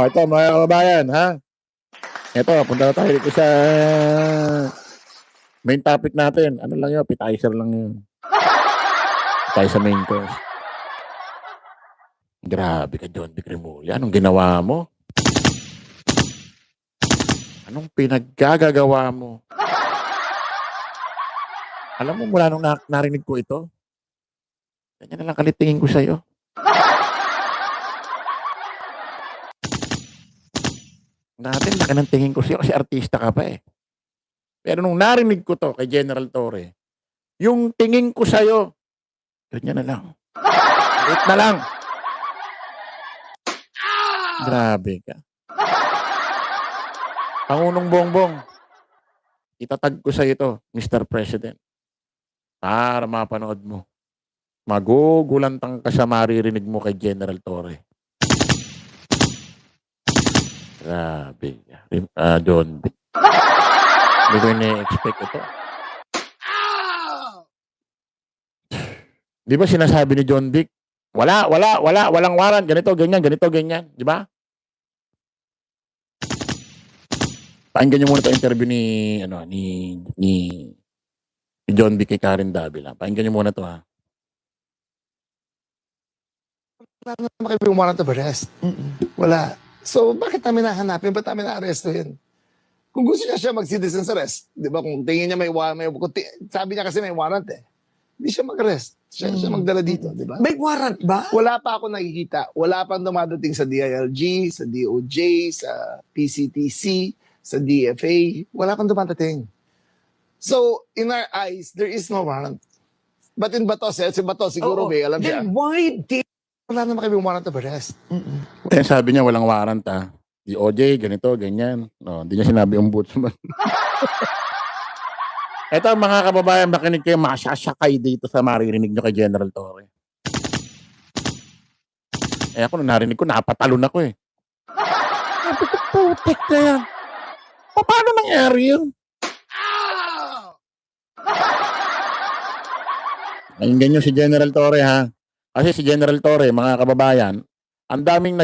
Oh, ito mga kababayan, ha? Ito, punta na tayo dito sa main topic natin. Ano lang yun? Appetizer lang yun. Tayo sa main course. Grabe ka, John Vic Remulla. Anong ginawa mo? Anong pinaggagawa mo? Alam mo, mula nung narinig ko ito, ganyan na lang kalitingin ko sa'yo. Natin, laki ng tingin ko sa'yo kasi artista ka pa eh. Pero nung narinig ko to kay General Torre, yung tingin ko sa'yo, ganyan na lang. Wait na lang. Grabe ka. Pangulong Bongbong, itatag ko sa ito, Mr. President, para mapanood mo. Magugulantang ka sa maririnig mo kay General Torre. Grabe. John Vic. Hindi ko ini-expect ito. Di ba sinasabi ni John Vic, walang warrant, ganito, ganyan, di ba? Pakinggan niyo muna 'tong interview ni John Vic kay Karen Davila. Pakinggan niyo muna 'to, ha. Wala naman kami warrant of arrest. Wala. So, bakit namin hahanapin? Ba't namin na-arrestuhin? Kung gusto niya siya mag-citizen's arrest, di ba? Kung tingin niya sabi niya kasi may warrant eh. Hindi siya mag-arrest. Siya magdala dito, di ba? May warrant ba? Wala pa ako nakikita. Wala pang dumadating sa DILG, sa DOJ, sa PCTC, sa DFA. Wala pang dumadating. So, in our eyes, there is no warrant. But in Bato, si Bato, siguro may alam siya. Then why did... Wala naman kami warrant of arrest. Kaya sabi niya walang warrant, ha. DOJ, ganito, ganyan. No, hindi niya sinabi ombudsman. Ito, mga kababayan, makinig kayo, masasakay dito sa maririnig nyo kay General Torre. Eh ako, nung narinig ko, napatalon ako eh. Sabi ko, putik na yan. Paano nangyari yun? Pakinggan nyo si General Torre, ha. Kasi si General Torre, mga kababayan, ang daming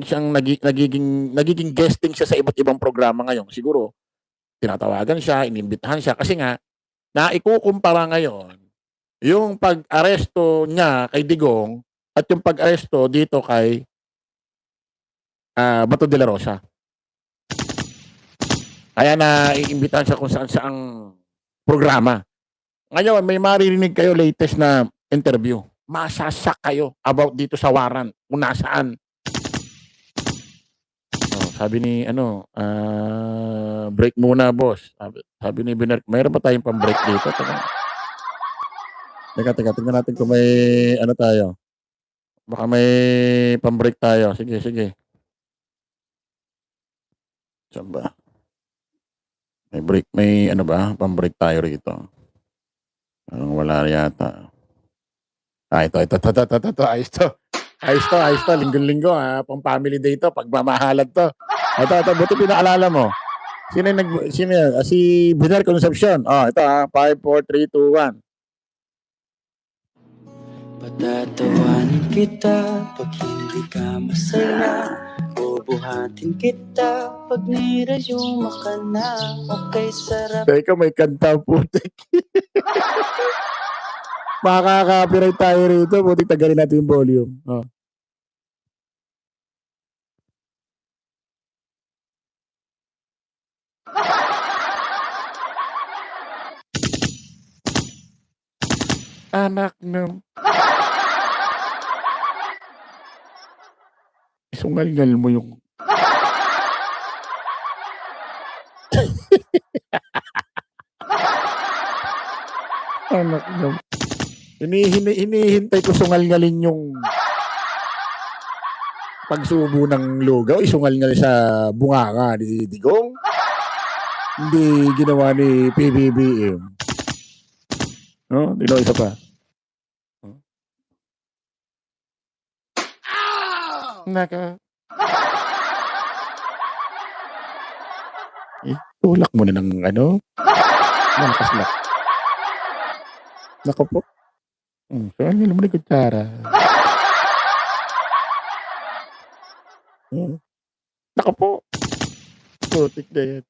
siyang nagiging guesting siya sa iba't ibang programa ngayon. Siguro tinatawagan siya, inimbitahan siya kasi nga naikukumpara ngayon yung pag-aresto niya kay Digong at yung pag-aresto dito kay Bato de la Rosa. Kaya naiimbitahan siya kung saan-saang programa. Ngayon, may maririnig kayo latest na interview. Masasak kayo about dito sa warrant kung nasaan. Sabi ni break muna boss. Sabi ni Biner, mayroon ba tayong pang-break dito? Teka, tingnan natin kung may tayo. Baka may pang-break tayo. Sige. Saan ba? May pang-break tayo rito. Wala yata. Ito. Ayos to. Linggo-linggo, pang family day to. Pagmamahalad to. Ito. Buti pinaalala mo. Sino yan? Si Biner Concepcion. Ito 5, 4, 3, 2, 1. Patatawanin kita pag hindi ka masaya. Bubuhatin kita pag nirayuma ka na. Okay, sarap. Teka, may kanta putik. Makaka-copyright tayo rito. Buti tagalin natin yung volume. Anak ng... Isungal-ngal mo yung... Anak ng... Hinihintay ko sungal-ngalin yung pagsubo ng lugaw. Isungal-ngal sa bunganga ni Digong. Hindi ginawa ni PBBM. No? Dino, isa pa. Tulak mo na ng malakas-lak. Nako po. Saan nila mo na kutsara? Hmm. Naku po. Putik na yan.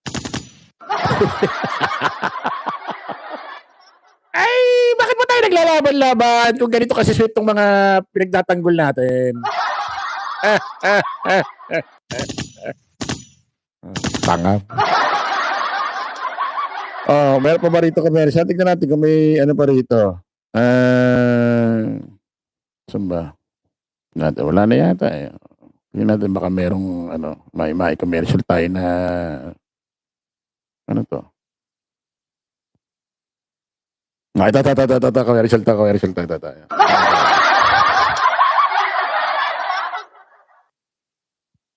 Ay, bakit mo tayo naglalaban-laban kung ganito kasi sweet tong mga pinagtatanggol natin? Tanga. Oh, meron pa ba rito commercial? Tignan natin kung may ano pa rito. Saan ba? Wala na yata eh. Tignan natin baka merong ano, may commercial tayo na ano to? Ito, commercial to.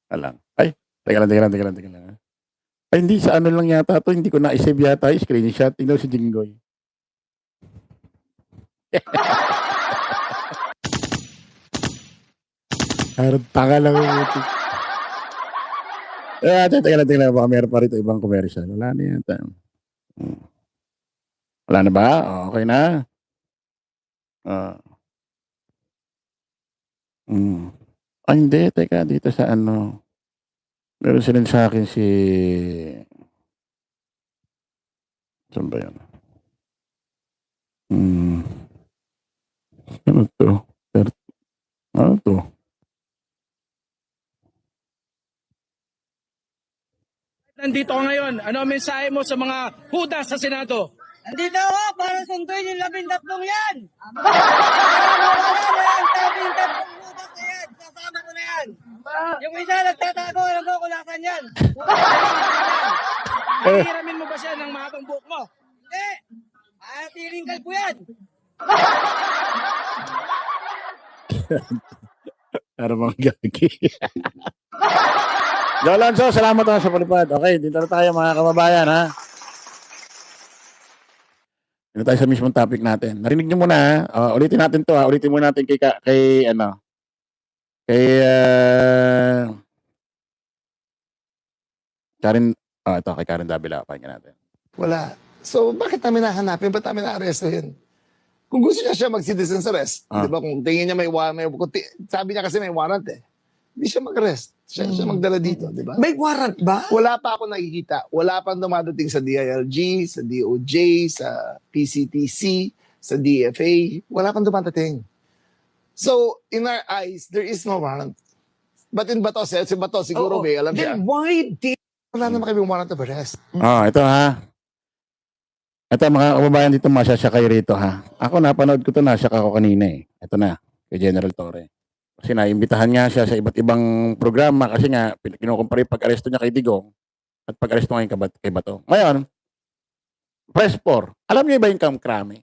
Alang. Ay, teka lang. Ay, hindi, sa ano lang yata to, hindi ko na-save yata yung screenshot. Tingnan si Jinggoy. Parang tanga lang yung buti. Teka lang, baka meron pa rito ibang commercial. Wala na yata. Wala na ba? Okay na? Hindi, teka, dito sa ano. Meron sila sa akin si... Saan ba yan? Ano to? Ano to? Nandito ka ngayon, ano ang mensahe mo sa mga huda sa Senado? Andito ako para sunduin yung 13 yan! Para mawala na yung 13 butas na yan! Sasama ko na yan! Yung isa nagtatago, alam ko kung nasan yan! Hihiramin mo ba siya ng mahabang buhok mo? Hindi! Tiringkal ko yan! Para mga gagi. Jolonso, salamat na sa palipad. Okay, dito na tayo mga kababayan, ha? Dito tayo sa mismong topic natin. Narinig niyo muna, ha? Ulitin natin to, ha? Ulitin muna natin kay Karen, ito, kay Karen Davila. Pakinggan natin. Wala. So, bakit namin nahanapin? Ba't namin na-arrestuhin? Kung gusto niya mag-citizen's arrest, di ba? Kung tingin niya sabi niya kasi may warrant eh. Hindi siya mag-arrest. Siya magdala dito, di ba? May warrant ba? Wala pa ako nakikita. Wala pang dumadating sa DILG, sa DOJ, sa PCTC, sa DFA. Wala pang dumadating. So, in our eyes, there is no warrant. But in Bato, si Bato siguro may alam siya. Then why did... Wala naman kami warrant of arrest. Ito, ha? Ito, mga kababayan dito, masyasakay rito, ha? Ako, napanood ko to, nasyak ako kanina, eh. Ito na, kay General Torre. Kasi naimbitahan nga siya sa iba't ibang programa kasi nga, kinukumpara yung pag-aresto niya kay Digong at pag-aresto ngayon kay Bato. Ngayon, press 4. Alam niyo ba yung kamkrame?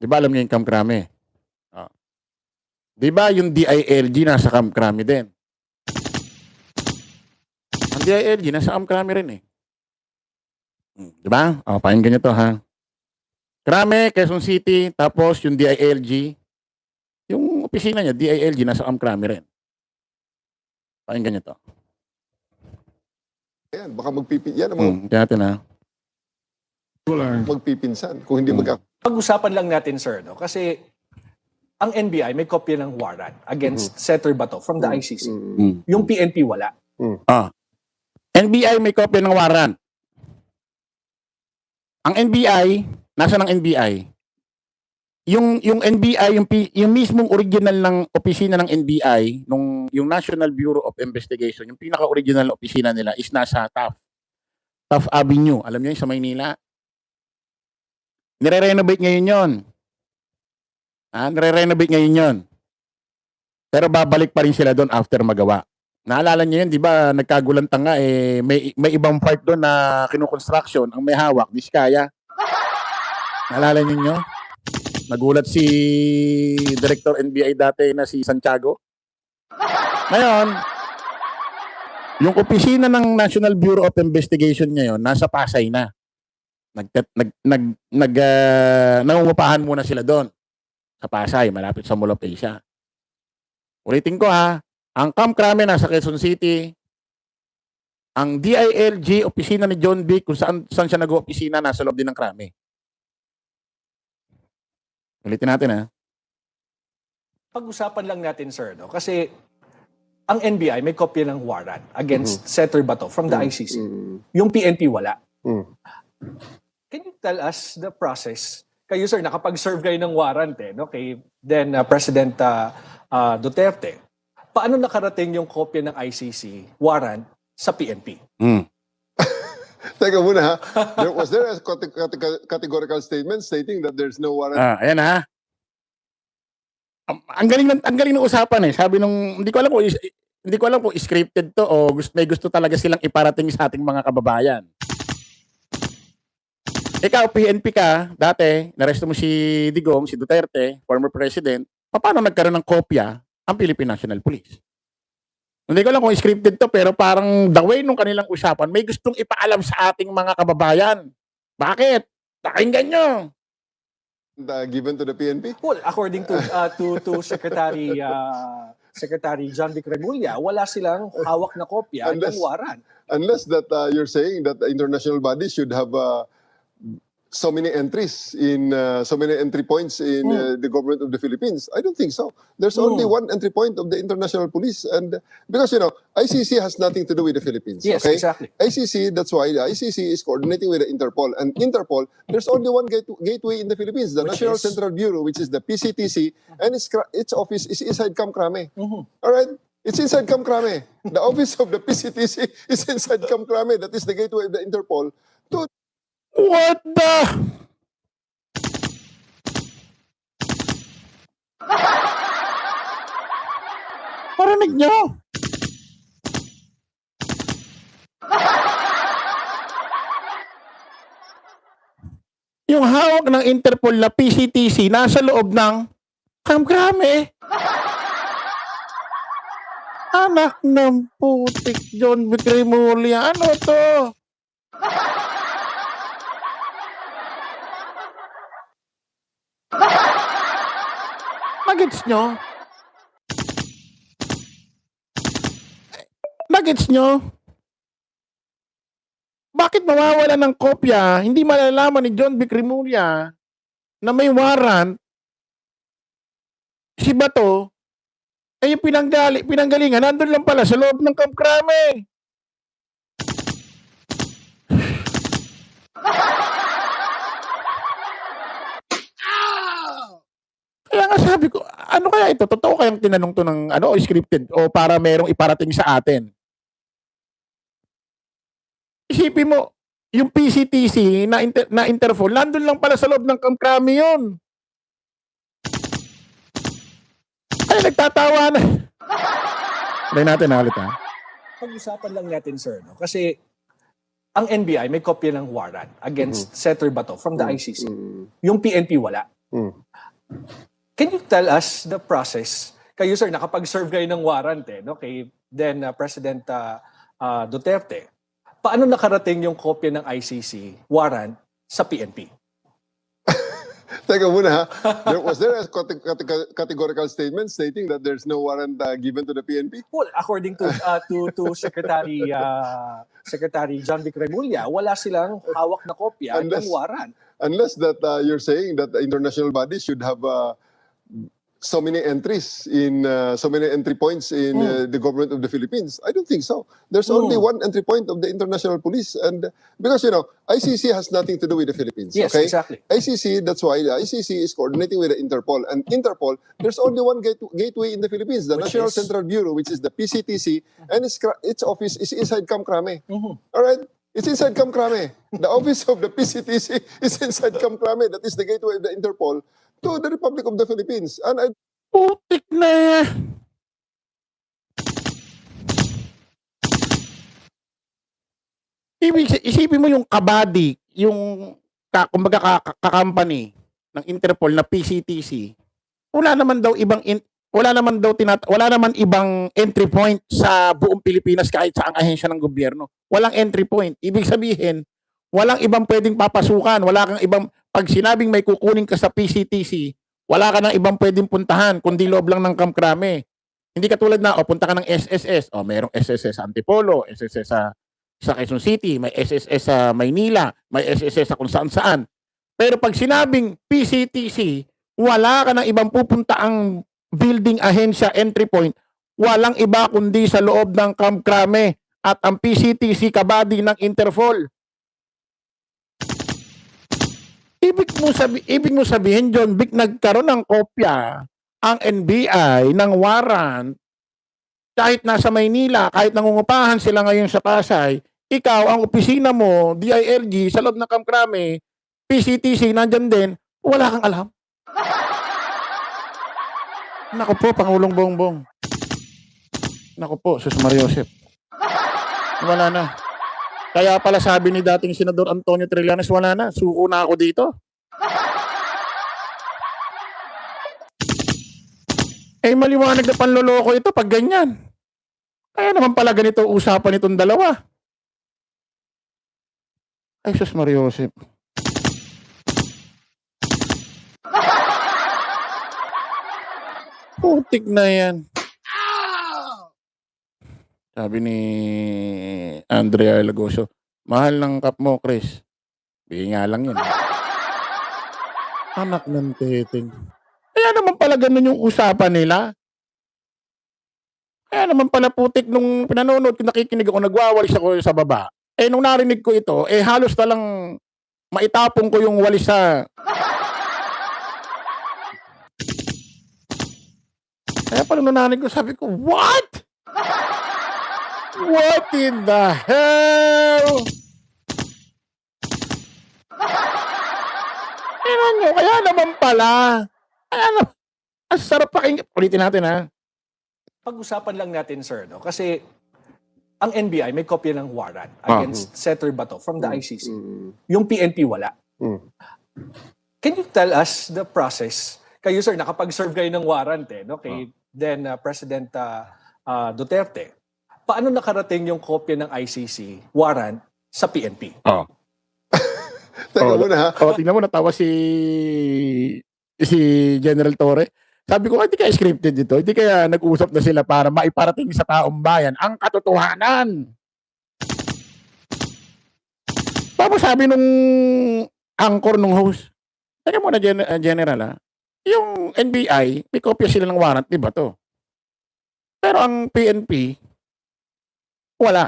Di ba alam niyo yung kamkrame? Di ba yung DILG nasa kamkrame din? Ang DILG nasa kamkrame rin eh. Di ba? Pakinggan niyo to, ha? Krame, Quezon City, tapos yung DILG, yung opisina niya, DILG, nasa Krame rin. Pakinggan niyo to. Yan, baka magpipinsan. Yan, Kaya natin, ha? magpipinsan. Kung hindi Pag-usapan lang natin, sir, no? Kasi ang NBI may kopya ng warrant against Senator Bato from the ICC. Yung PNP wala. NBI may kopya ng warrant. Ang NBI, nasa ng NBI? Yung NBI, yung mismong original ng opisina ng NBI, yung National Bureau of Investigation, yung pinaka-original na opisina nila is nasa Taft Avenue. Alam niyo yun, sa Maynila. Nire-renovate ngayon yun. Nire-renovate ngayon yun. Pero babalik pa rin sila doon after magawa. Naalala niyo yun, di ba, nagkagulantang nga, may ibang part doon na kinukonstruction, ang may hawak, Diskaya. Naalala niyo? Nagulat si Director NBI dati na si Santiago. Ngayon, yung opisina ng National Bureau of Investigation ngayon, nasa Pasay na. Nangungupahan muna sila doon. Sa Pasay, malapit sa Mall of Asia. Ulitin ko, ha. Ang kamkrame nasa Quezon City. Ang DILG, opisina ni John Vic, kung saan siya nag-opisina, nasa loob din ng krame. Ulitin natin, ha. pag-usapan lang natin, sir, no? Kasi ang NBI may kopya ng warrant against Senator Bato from the ICC. Yung PNP wala. Can you tell us the process? Kayo, sir, nakapag-serve kayo ng warrant, no? Kay then President Duterte. Paano nakarating yung kopya ng ICC warrant sa PNP? Teka muna ha. Was there a categorical statement stating that there's no warrant? Ayan ha. Ang galing ng usapan eh. Sabi nung hindi ko alam kung scripted to o may gusto talaga silang iparating sa ating mga kababayan. Ikaw, PNP ka, dati, naresto mo si Digong, si Duterte, former president, paano nagkaroon ng kopya ang Philippine National Police? Hindi ko alam kung scripted to, pero parang the way nung kanilang usapan, may gustong ipaalam sa ating mga kababayan. Bakit? Pakinggan nyo. Given to the PNP? Well, according to Secretary John Vic Remulla, wala silang hawak na kopya ng warrant. Unless that you're saying that the international bodies should have so many entries in so many entry points in the government of the Philippines. I don't think so. There's only one entry point of the international police, and because ICC has nothing to do with the Philippines. Yes, okay? exactly. ICC, that's why the ICC is coordinating with the Interpol, and Interpol, there's only one gateway in the Philippines, the Which National is? Central Bureau, which is the PCTC, and its office is inside Camp Crame. All right. It's inside Camp Crame. The office of the PCTC is inside Camp Crame. That is the gateway of the Interpol to What the? Parinig nyo? Yung hawak ng Interpol na PCTC nasa loob ng Camp Crame. Anak ng putik, John Vic Remulla. Ano to? Nagets nyo? Nagets nyo? Bakit mawawala ng kopya? Hindi malalaman ni John Vic Remulla na may warrant si Bato ay yung pinanggalingan nandun lang pala sa loob ng Camp Crame. Kaya nga sabi ko, ano kaya ito? Totoo kayang tinanong to ng o scripted o para merong iparating sa atin? Isipin mo, yung PCTC na Interpol, nandun lang pala sa loob ng Camp Crame yun. Ay, nagtatawa na. Try natin ulit ha. Pag-usapan lang natin, sir, no? Kasi ang NBI may kopya ng warrant against Senator Bato from the ICC. Yung PNP wala. Can you tell us the process? Kayo, sir, nakapag-serve kayo ng warrant, no? Kay then President Duterte. Paano nakarating yung kopya ng ICC warrant sa PNP? Teka muna ha. Was there a categorical statement stating that there's no warrant given to the PNP? Well, according to Secretary John Vic Remulla, wala silang hawak na kopya ng warrant. Unless that you're saying that the international bodies should have so many entries in so many entry points in the government of the Philippines. I don't think so. There's only one entry point of the international police, and because ICC has nothing to do with the Philippines. Yes, okay? exactly. ICC, that's why the ICC is coordinating with the Interpol, and Interpol, there's only one gateway in the Philippines, the Which National is? Central Bureau, which is the PCTC, and its office is inside Camp Crame. All right. It's inside Camp Crame. The office of the PCTC is inside Camp Crame. That is the gateway of the Interpol to the Republic of the Philippines. And Putik na. Isipin mo yung kabady, yung kumbaga ka-company ng Interpol na PCTC. Wala naman ibang entry point sa buong Pilipinas kahit sa ang ahensya ng gobyerno. Walang entry point. Ibig sabihin, walang ibang pwedeng papasukan, wala kang ibang pag sinabing may kukunin ka sa PCTC, wala ka nang ibang pwedeng puntahan kundi loob lang ng Camp Crame. Hindi katulad na punta ka ng SSS, merong SSS sa Antipolo, SSS sa Quezon City, may SSS sa Maynila, may SSS sa kung saan-saan. Pero pag sinabing PCTC, wala ka nang ibang pupuntaang building ahensya entry point, walang iba kundi sa loob ng Camp Crame at ang PCTC kabady ng Interpol. Ibig mo sabihin, John Vic, nagkaroon ng kopya ang NBI ng warrant kahit nasa Maynila, kahit nangungupahan sila ngayon sa Pasay, ikaw, ang opisina mo, DILG, sa loob ng Camp Crame, PCTC, nandyan din, wala kang alam. Naku po, Pangulong Bongbong. Naku po, Sus Maria Josep. Wala na. Kaya pala sabi ni dating Senador Antonio Trillanes, wala na, suko na ako dito. Eh, maliwanag na panloloko ito pag ganyan. Kaya naman pala ganito usapan itong dalawa. Ay, Sus Maria Josep. Putik na yan. Sabi ni Andrea Lagoso, mahal ng kap mo, Chris. Bigay nga lang yan. Anak ng teteng. Kaya naman pala ganun yung usapan nila. Kaya naman pala putik nung pinanonood ko, nakikinig ako, nagwawalis ako sa baba. Eh, nung narinig ko ito, eh halos na lang maitapong ko yung walis sa... Kaya pala nung narinig ko, sabi ko, what? What in the hell? Kaya naman pala. Kaya naman. Ang sarap pakinggan. Ulitin natin, ha? Pag-usapan lang natin, sir, no? Kasi ang NBI may kopya ng warrant against Senator Bato from the ICC. Yung PNP wala. Can you tell us the process? Kayo, sir, nakapag-serve kayo ng warrant, no? Kay then President Duterte. Paano nakarating yung kopya ng ICC warrant sa PNP? Teka muna ha. Tingnan mo, natawa si General Torre. Sabi ko, hindi kaya scripted ito. Hindi kaya nag-usap na sila para maiparating sa taong bayan ang katotohanan. Tapos sabi nung anchor nung host, teka muna, General, ha? Yung NBI, may kopya sila ng warrant, di ba to? Pero ang PNP, wala.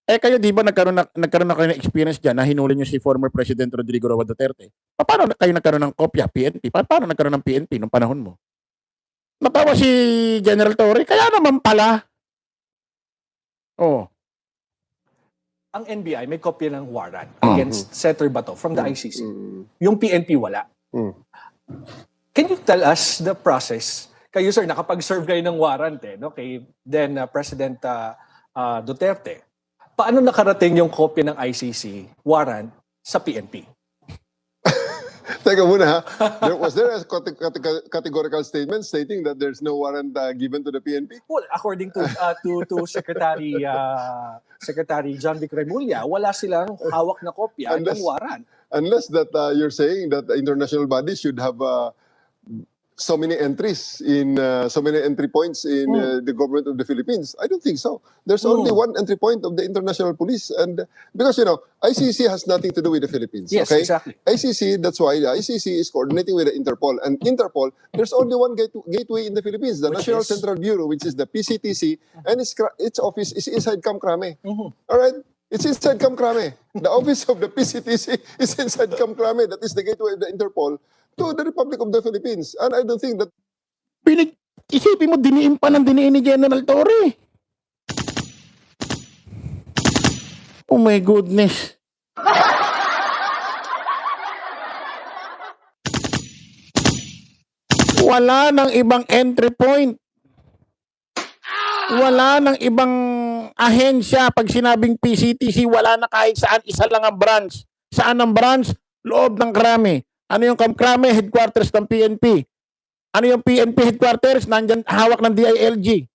Eh kayo, di ba nagkaroon na kayo ng experience dyan na hinuli nyo si former President Rodrigo Roa Duterte? Paano kayo nagkaroon ng kopya, PNP? Paano nagkaroon ng PNP nung panahon mo? Natawa si General Torre, kaya naman pala. Ang NBI may kopya ng warrant against Senator Bato from the ICC. Yung PNP wala. Can you tell us the process? Kayo, sir, nakapag-serve kayo ng warrant, no? Kay then President Duterte. Paano nakarating yung kopya ng ICC warrant sa PNP? Teka muna ha. Was there a categorical statement stating that there's no warrant given to the PNP? Well, according to Secretary John Vic Remulla, wala silang hawak na kopya ng warrant. Unless that you're saying that the international bodies should have so many entries in so many entry points in the government of the Philippines. I don't think so. There's only one entry point of the international police, and because ICC has nothing to do with the Philippines. Yes, okay? exactly. ICC, that's why the ICC is coordinating with the Interpol, and Interpol, there's only one gateway in the Philippines, the Which National is? Central Bureau, which is the PCTC, and its office is inside Camp Crame. All right. It's inside Camp Crame. The office of the PCTC is inside Camp Crame. That is the gateway of the Interpol to the Republic of the Philippines. And I don't think that... Isipin mo, diniin pa ng diniin ni General Torre. Oh my goodness. Wala nang ibang entry point. Wala nang ibang ahensya. Pag sinabing PCTC, wala na kahit saan. Isa lang ang branch. Saan ang branch? Loob ng Crame. Ano yung Camp Crame? Headquarters ng PNP. Ano yung PNP headquarters? Nandyan, hawak ng DILG.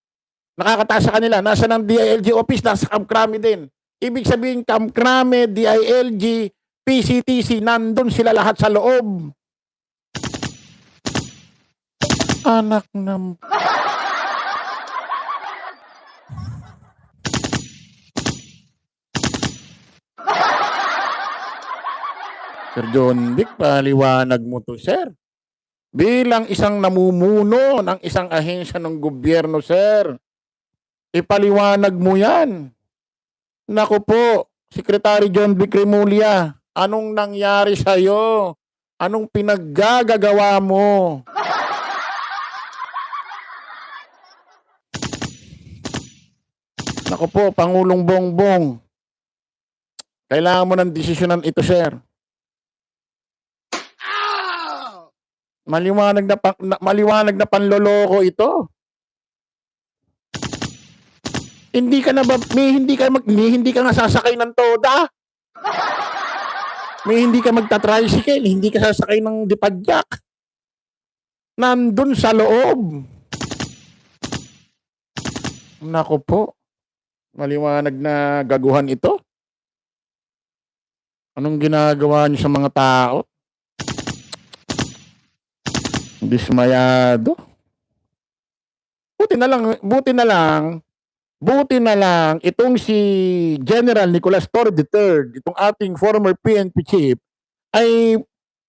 Nakakataas sa kanila. Nasa ng DILG office, nasa Camp Crame din. Ibig sabihin, Camp Crame, DILG, PCTC, nandun sila lahat sa loob. Anak ng... Sir John Vic, paliwanag mo to, sir. Bilang isang namumuno ng isang ahensya ng gobyerno, sir, ipaliwanag mo yan. Naku po, Secretary John Vic Remulla, anong nangyari sa'yo? Anong pinaggagawa mo? Naku po, Pangulong Bongbong, kailangan mo ng desisyonan ito, sir. Maliwanag na panloloko ito. Hindi ka hindi ka nga sasakay ng toda. May hindi ka magta-tricycle, hindi ka sasakay ng dipadyak. Nandun sa loob. Nako po. Maliwanag na gaguhan ito. Anong ginagawa niyo sa mga tao? Dismayado. Buti na lang itong si General Nicolas Torre III, itong ating former PNP chief, ay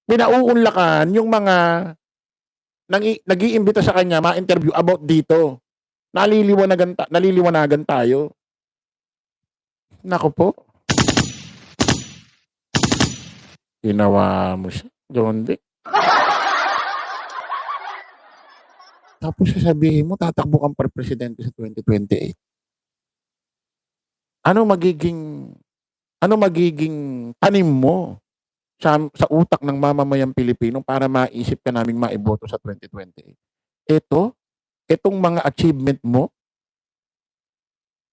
pinauunlakan yung mga nag-iimbita sa kanya ma-interview about dito. Naliliwanagan tayo. Nako po. Ginawa mo siya, John Vic. Tapos sasabihin mo, tatakbo kang presidente sa 2028. Ano magiging tanim mo sa utak ng mamamayang Pilipino para maisip ka naming maiboto sa 2028? Itong mga achievement mo,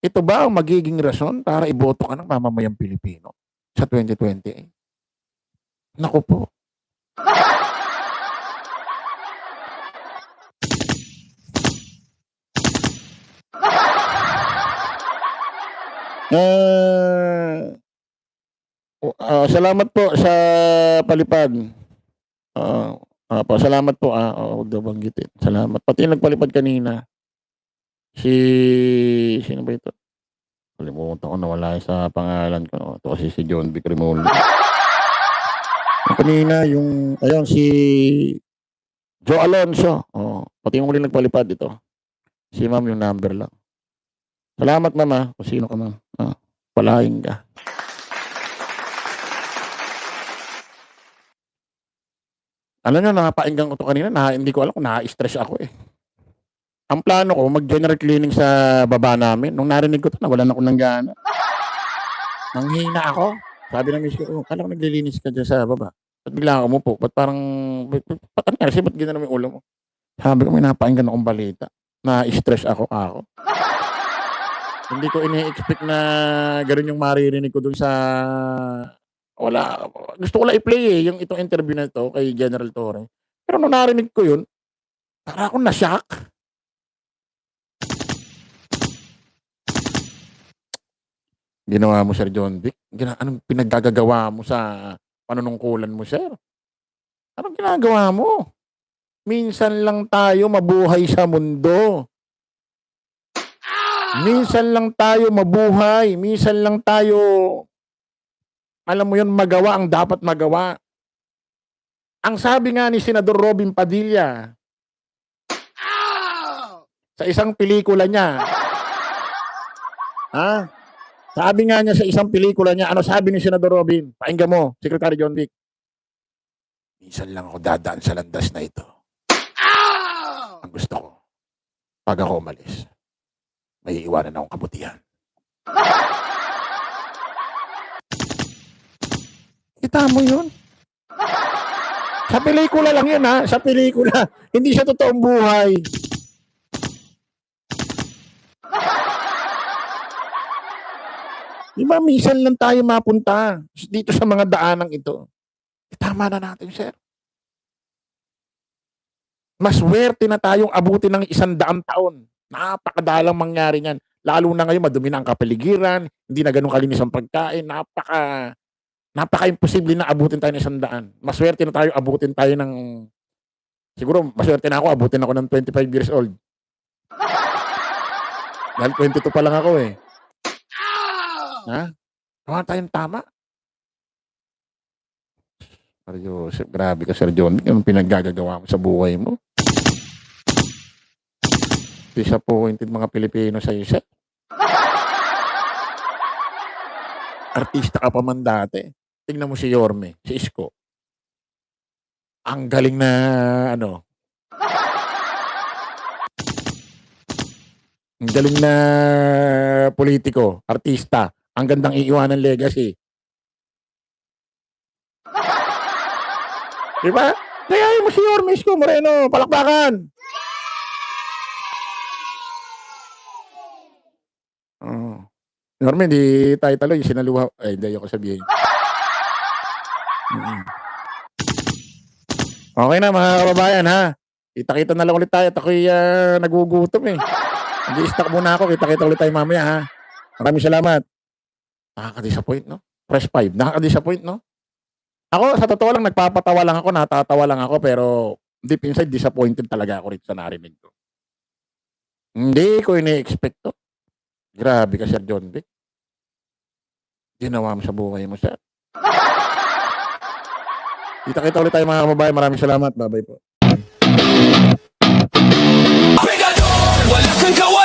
ito ba ang magiging rason para iboto ka ng mamamayang Pilipino sa 2028? Naku po. Salamat po sa palipad. Salamat po. Huwag daw banggitin. Salamat. Pati yung nagpalipad kanina. Sino ba ito? Kalimutan ko, nawala sa pangalan ko. Ito kasi si John Vic Remulla. Kanina si Joe Alonso. Pati yung uling nagpalipad ito. Si ma'am yung number lang. Salamat mama. Kung sino ka ma'am. Palaing ka. Alam nyo, napainggan ko to kanina, hindi ko alam kung na-stress ako eh. Ang plano ko, mag-general cleaning sa baba namin. Nung narinig ko to, nawalan ako ng gana. Nanghina ako. Sabi ng miss ko, kala ko naglilinis ka dyan sa baba. Ba't bigla ako umupo? Ba't parang, ba't ginawa yung ulo mo? Sabi ko, may napainggan akong balita. Na-stress ako. Hindi ko ini-expect na gano'n yung maririnig ko dun sa wala. Gusto ko lang i-play yung itong interview na ito kay General Torre. Pero nung narinig ko yun, para akong na-shock. Ginawa mo, Sir John Vic? Anong pinaggagawa mo sa panunungkulan mo, sir? Anong ginagawa mo? Minsan lang tayo mabuhay sa mundo. Minsan lang tayo mabuhay. Minsan lang tayo, alam mo yun, magawa ang dapat magawa. Ang sabi nga ni Senador Robin Padilla sa isang pelikula niya, sabi nga niya sa isang pelikula niya, ano sabi ni Senador Robin? Pakinggan mo, Secretary John Vic. Minsan lang ako dadaan sa landas na ito. Ang gusto ko, pag ako umalis, may iwanan akong kabutihan. Kita mo yun? Sa pelikula lang yun, ha? Sa pelikula. Hindi siya totoong buhay. Di ba, minsan lang tayo mapunta dito sa mga daanang ito. Tama na natin, sir. Maswerte na tayong abutin ng 100 taon. Napakadalang mangyari niyan. Lalo na ngayon, madumi na ang kapaligiran, hindi na ganun kalinis ang pagkain, napaka-imposible na abutin tayo ng 100. Maswerte na tayo, abutin tayo ng, siguro, maswerte na ako, abutin ako ng 25 years old. Dahil 22 pa lang ako eh. Ha? Gawa tayong tama. Sir Joseph, grabe ka, Sir John. Anong pinaggagawa mo sa buhay mo? Disappointed mga Pilipino sa isa. Artista ka pa man dati. Tingnan mo si Yorme, si Isko. Ang galing na, ano, ang galing na politiko, artista. Ang gandang iiwanan legacy. Diba? Kaya mo si Yorme, Isko Moreno, palakpakan. Oh. Yorme, di tayo talo yung sinaluha. Ay, hindi ako sabihin. Okay na mga kababayan ha. Kita-kita na lang ulit tayo at ako'y nagugutom eh. Nag-i-stack muna ako. Kita-kita ulit tayo mamaya ha. Maraming salamat. Nakaka-disappoint no? Press 5. Nakaka-disappoint no? Ako sa totoo lang nagpapatawa lang ako, natatawa lang ako pero deep inside disappointed talaga ako rito sa narinig ko. Hindi ko ini-expect to. Grabe ka Sir John Vic. Ginawa mo sa buhay mo sir. Kita-kita ulit tayo mga kababayan. Maraming salamat. Bye-bye po. Wala kang gawa